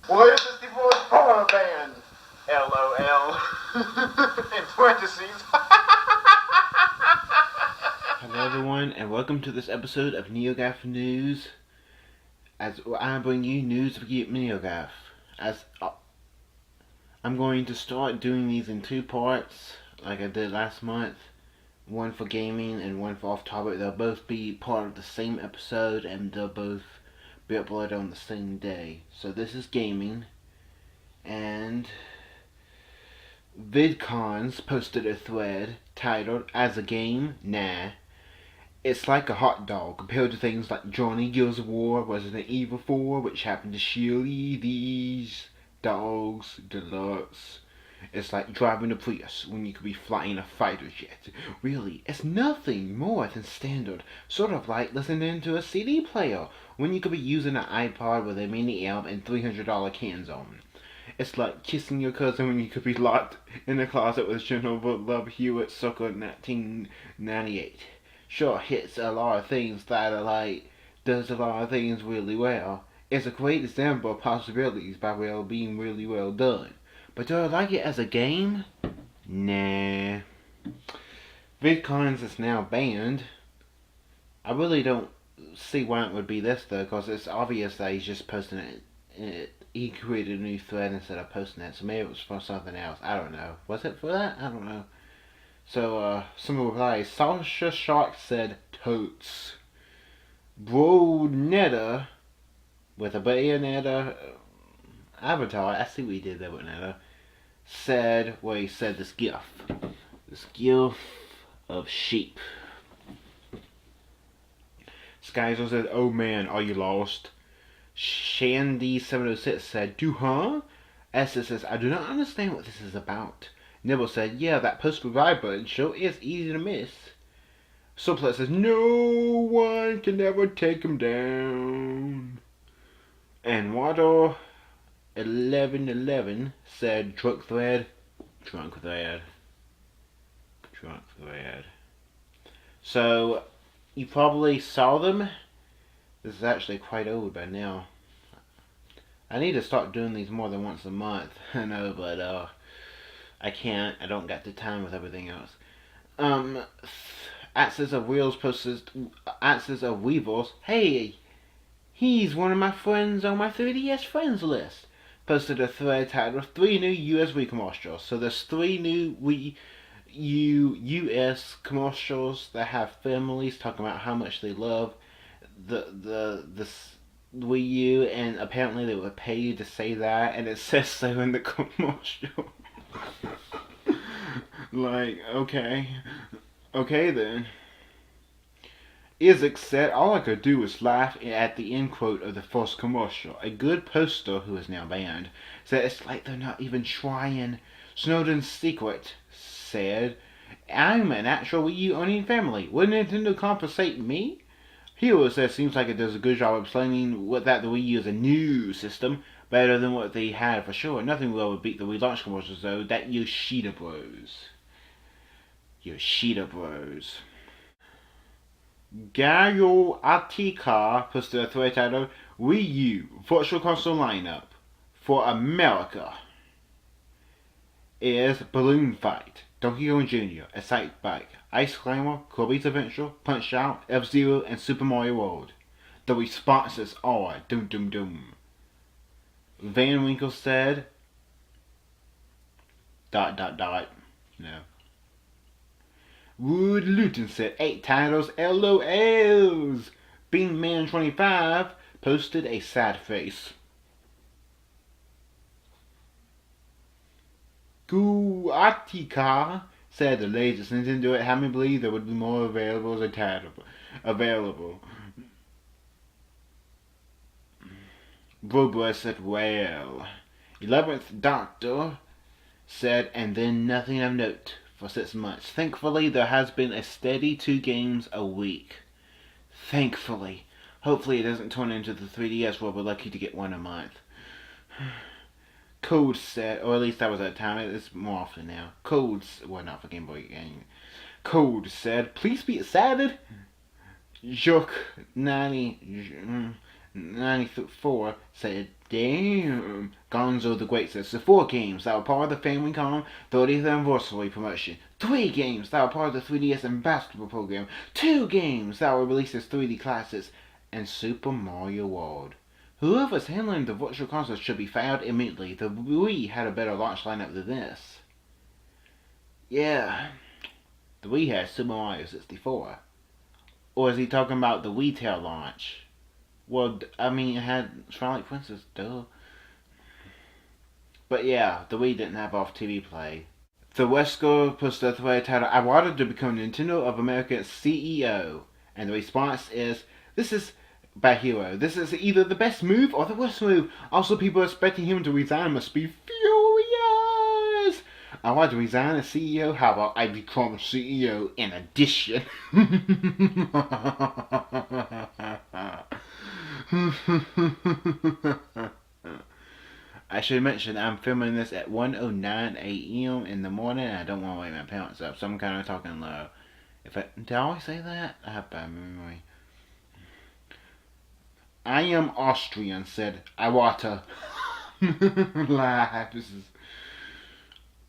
What is this divorce porn band? LOL. In parentheses. Hello everyone, and welcome to this episode of NeoGAF News. As I bring you news of NeoGAF. I'm going to start doing these in two parts, like I did last month. One for gaming and one for off topic. They'll both be part of the same episode, and they'll both be uploaded on the same day. So this is gaming, and VidCons posted a thread titled, "As a game, nah. It's like a hot dog compared to things like Johnny Gears of War, Resident Evil 4, which happened to Shirley, these dogs deluxe. It's like driving a Prius when you could be flying a fighter jet. Really, it's nothing more than standard. Sort of like listening to a CD player when you could be using an iPod with a mini amp and $300 cans on. It's like kissing your cousin when you could be locked in a closet with General Love Hewitt circa 1998. Sure, hits a lot of things that are like, does a lot of things really well. It's a great example of possibilities by being really well done. But do I like it as a game? Nah. VidCons is now banned. I really don't see why it would be this though, because it's obvious that he's just posting it. He created a new thread instead of posting it, so maybe it was for something else. I don't know. Was it for that? I don't know. So, some replies. Sasha Shark said, totes. Bronetta, with a Bayonetta avatar, I see what he did there with Netta, said, he said this gif of sheep. Skyzo said, oh man, are you lost? Shandy706 said, do huh? Esther says, I do not understand what this is about. Nibble said, yeah, that post revive button sure is easy to miss. Suplex says, no one can ever take him down. And Waddle 1111 said, drunk thread. So, you probably saw them. This is actually quite old by now. I need to start doing these more than once a month. I know, but I can't. I don't got the time with everything else. Axis of Wheels posted Axis of Weevils. Hey, he's one of my friends on my 3DS friends list. Posted a thread titled 3 new US Wii commercials. So there's 3 new Wii US commercials that have families talking about how much they love the Wii U, and apparently they would pay you to say that, and it says so in the commercial. Like, okay then. Isaac said, all I could do was laugh at the end quote of the first commercial. A good poster, who is now banned, said it's like they're not even trying. Snowden's Secret said, I'm an actual Wii U owning family. Would Nintendo compensate me? Hero says, seems like it does a good job of explaining that the Wii U is a new system, better than what they had for sure. Nothing will beat the Wii launch commercials though. That Yoshida Bros. Gario Atika posted a thread titled, Wii U Virtual Console lineup for America is Balloon Fight, Donkey Kong Jr., Excite Bike, Ice Climber, Kirby's Adventure, Punch Out, F-Zero, and Super Mario World. The responses are dum dum dum. Van Winkle said, ... Wood Luton said 8 titles, LOLs. Beanman25 posted a sad face. Guatica said the latest Nintendo had me believe there would be more available as a title available. Brobo said, well. 11th Doctor said, and then nothing of note for 6 months. Thankfully, there has been a steady 2 games a week. Thankfully. Hopefully it doesn't turn into the 3DS where we're lucky to get 1 a month. Code said, or at least that was at the time, it's more often now. Well, not for Game Boy game. Code said, please be excited. Joke 90 94 said, damn. Gonzo the Great says, the 4 games that were part of the Famicom 30th anniversary promotion. 3 games that were part of the 3DS Ambassador program. 2 games that were released as 3D classics. And Super Mario World. Whoever's handling the virtual consoles should be fired immediately. The Wii had a better launch lineup than this. Yeah, the Wii had Super Mario 64. Or is he talking about the Wii Tail launch? Well, I mean, it had Twilight Princess, duh. But yeah, the Wii didn't have off-TV play. The Wesker posted a thread titled, I wanted to become Nintendo of America's CEO. And the response is, this is by Hero. This is either the best move or the worst move. Also, people expecting him to resign must be furious. I want to resign as CEO. How about I become CEO in addition? I should mention I'm filming this at 1:09 a.m. in the morning. I don't want to wake my parents up, so I'm kind of talking low. Did I always say that? I have bad memory. I am Austrian, said Iwata. Live. This is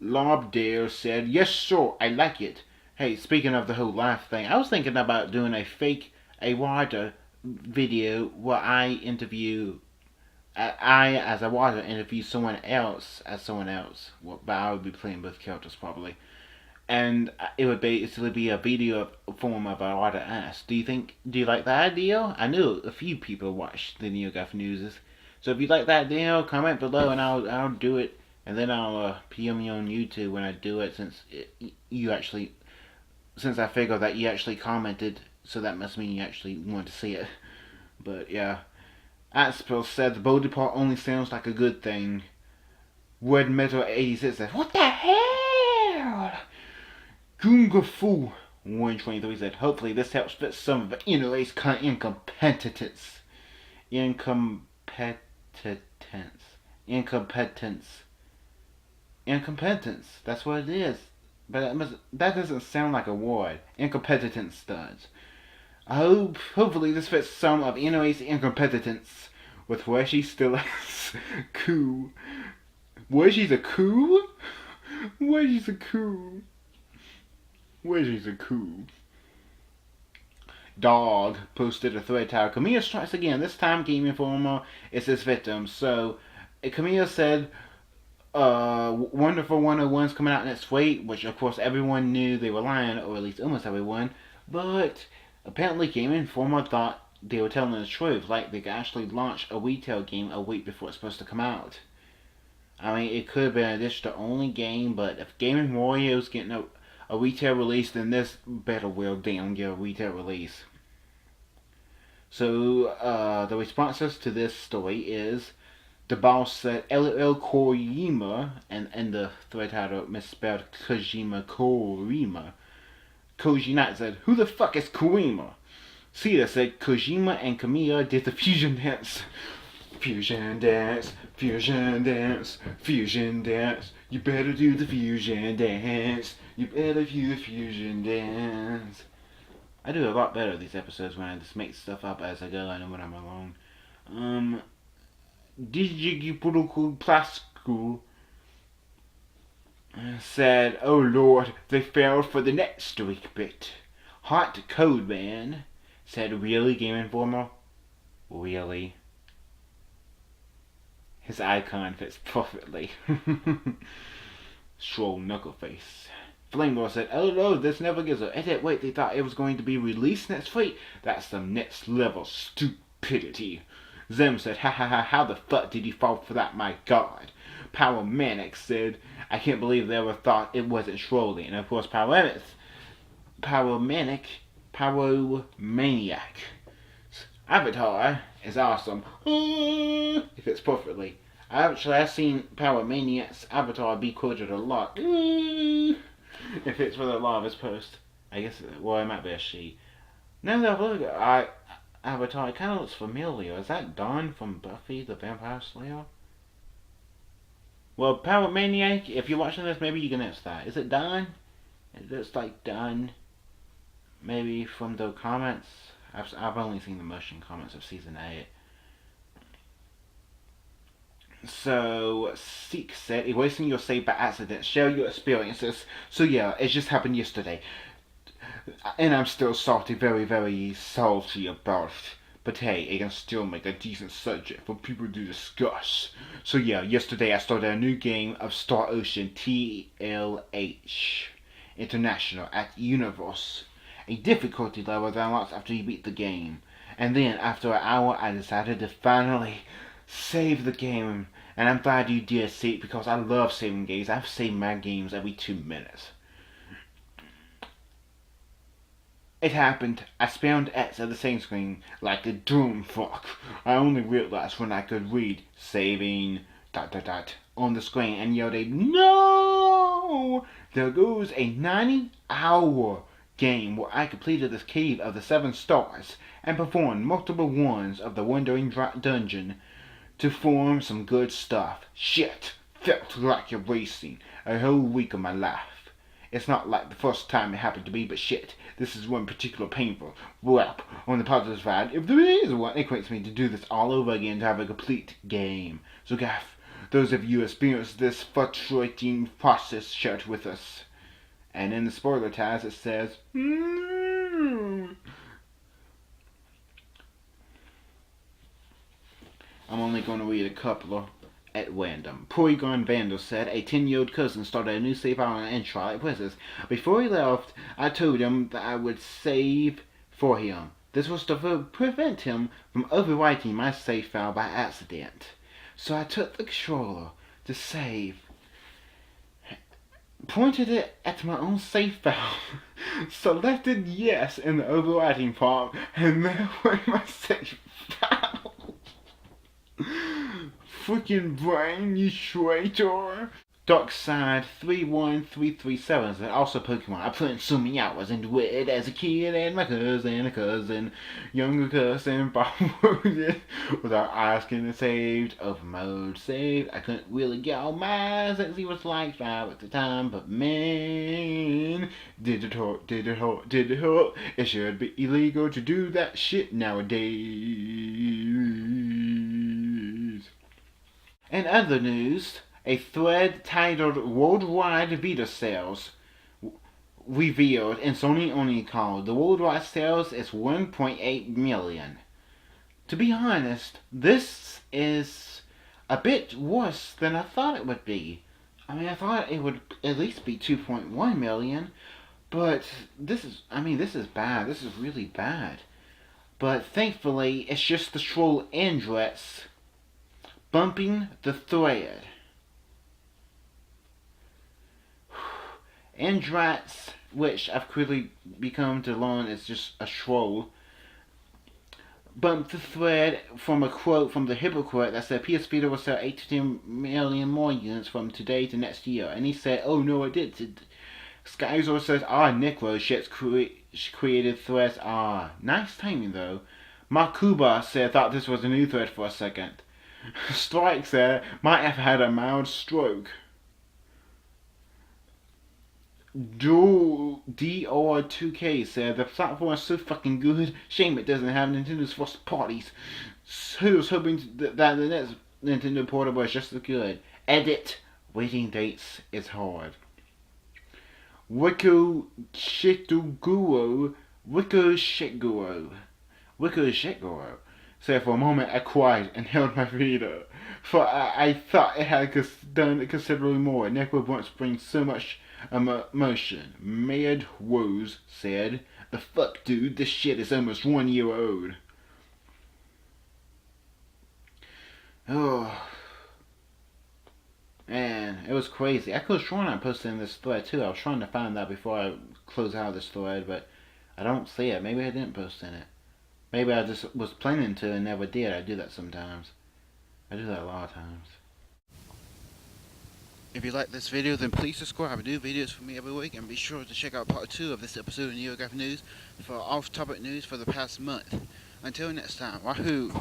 Lobdale said, yes sir, I like it. Hey, speaking of the whole live thing, I was thinking about doing a fake Iwata video where I interview as Iwata interview someone else as someone else. Well, but I would be playing both characters probably. And it would basically be a video form of Iwata Ask. Do you like that idea? I know a few people watch the NeoGAF news. So if you like that idea, comment below and I'll do it. And then I'll PM you on YouTube when I do it, since I figure that you actually commented, so that must mean you actually want to see it. But yeah, Atspel said the body part only sounds like a good thing. Word Metal 86 said, what the hell? Gunga Fu 123 said, hopefully this helps fix some of the NRA's incompetence. Incompetence. That's what it is. But that doesn't sound like a word. Incompetence does. Hopefully this fits some of NRA's incompetence with where she still is. Cool. Where she's a coup? Where she's a coup? Where she's a coup? Dog posted a thread titled, Camille strikes again. This time Game Informer is his victim. So Camille said, Wonderful 101's coming out next week, which of course everyone knew they were lying, or at least almost everyone. But apparently Game Informer thought they were telling the truth, like they could actually launch a retail game a week before it's supposed to come out. I mean, it could have been a digital-only game, but if Game & Wario's getting a retail release, then this better well damn get a retail release. So, the responses to this story is, the boss said, LL Kojima, and the thread title misspelled Kojima Korima. Koji Knight said, who the fuck is Korima? Sita said, Kojima and Kamiya did the fusion dance. Fusion dance, fusion dance, fusion dance. You better do the fusion dance. You better do the fusion dance. I do a lot better these episodes when I just make stuff up as I go and when I'm alone. Digiputical Plasco said, oh lord, they failed for the next week bit. Hot Code Man said, really, Game Informer? Really? His icon fits perfectly. Stroll Knuckleface. Flamewell said, oh no, this never gives a edit. Wait, they thought it was going to be released next week? That's some next level stupidity. Zem said, ha ha ha, how the fuck did you fall for that, my god? Power Manic said, I can't believe they ever thought it wasn't Shrolly. And of course, Power Maniac. Avatar is awesome. It fits perfectly. I've seen Power Maniac's Avatar be quoted a lot. It fits with a lot of his posts. I guess, well, it might be a she. Now that I look at Avatar, it kind of looks familiar. Is that Dawn from Buffy the Vampire Slayer? Well, Power Maniac, if you're watching this, maybe you can answer that. Is it Dawn? It looks like Dawn. Maybe from the comments. I've only seen the motion comments of season 8. So, Seek said, erasing your save by accident, share your experiences. So yeah, it just happened yesterday. And I'm still salty, very, very salty about it. But hey, it can still make a decent subject for people to discuss. So yeah, yesterday I started a new game of Star Ocean TLH International at Universe. A difficulty level that unlocks after you beat the game. And then, after an hour, I decided to finally save the game. And I'm glad you did see it because I love saving games. I've saved my games every 2 minutes. It happened. I spammed X at the same screen like a dumb fuck. I only realized when I could read saving ... on the screen and yelled a no! There goes a 90-hour game where I completed the Cave of the 7 Stars and performed multiple runs of the Wandering Dungeon to form some good stuff. Shit, felt like erasing a whole week of my life. It's not like the first time it happened to me, but shit, this is one particular painful. Well, on the positive side, if there is one, it equates me to do this all over again to have a complete game. So gaff, those of you who experienced this frustrating process, share it with us. And in the spoiler tags it says, I'm only going to read a couple at random. Porygon Vandal said a 10-year-old cousin started a new save file on Intrigue Quizzes. Before he left, I told him that I would save for him. This was to prevent him from overwriting my save file by accident. So I took the controller to save, pointed it at my own save file, selected yes in the overwriting part, and there went my save file. Freaking brain, you traitor! Darkside31337 said, also Pokemon. I put in so many hours into it as a kid, and my cousin, younger cousin, without asking it saved, over mode saved. I couldn't really get all mine since he was like 5 at the time, but man, did it hurt. It should be illegal to do that shit nowadays. In other news, a thread titled Worldwide Vita Sales revealed, and Sony only called the worldwide sales is 1.8 million. To be honest, this is a bit worse than I thought it would be. I mean, I thought it would at least be 2.1 million, but this is bad. This is really bad. But thankfully, it's just the troll Andrex bumping the thread. Andrex, which I've quickly become to learn is just a troll, bumped the thread from a quote from the hypocrite that said PS Vita will sell 8 to 10 million more units from today to next year. And he said, oh no, it did. Skyzor says, Necro shit's created threads. Nice timing though. Makuba said, thought this was a new thread for a second. Strike said, might have had a mild stroke. DR2K said, the platform is so fucking good, shame it doesn't have Nintendo's first parties. So was hoping that the next Nintendo Portable is just as good. Edit, waiting dates is hard. Wiko Shitoguro said, for a moment I cried and held my Vita, for I thought it had done considerably more. Necro once brings so much emotion. Mad Woes said, the fuck dude, this shit is almost 1 year old. Oh man, it was crazy. I could have sworn I posted in this thread too. I was trying to find that before I close out this thread, but I don't see it. Maybe I didn't post in it. Maybe I just was planning to and never did. I do that sometimes. I do that a lot of times. If you like this video, then please subscribe. I do videos for me every week, and be sure to check out part 2 of this episode of NeoGAF News for off-topic news for the past month. Until next time, wahoo!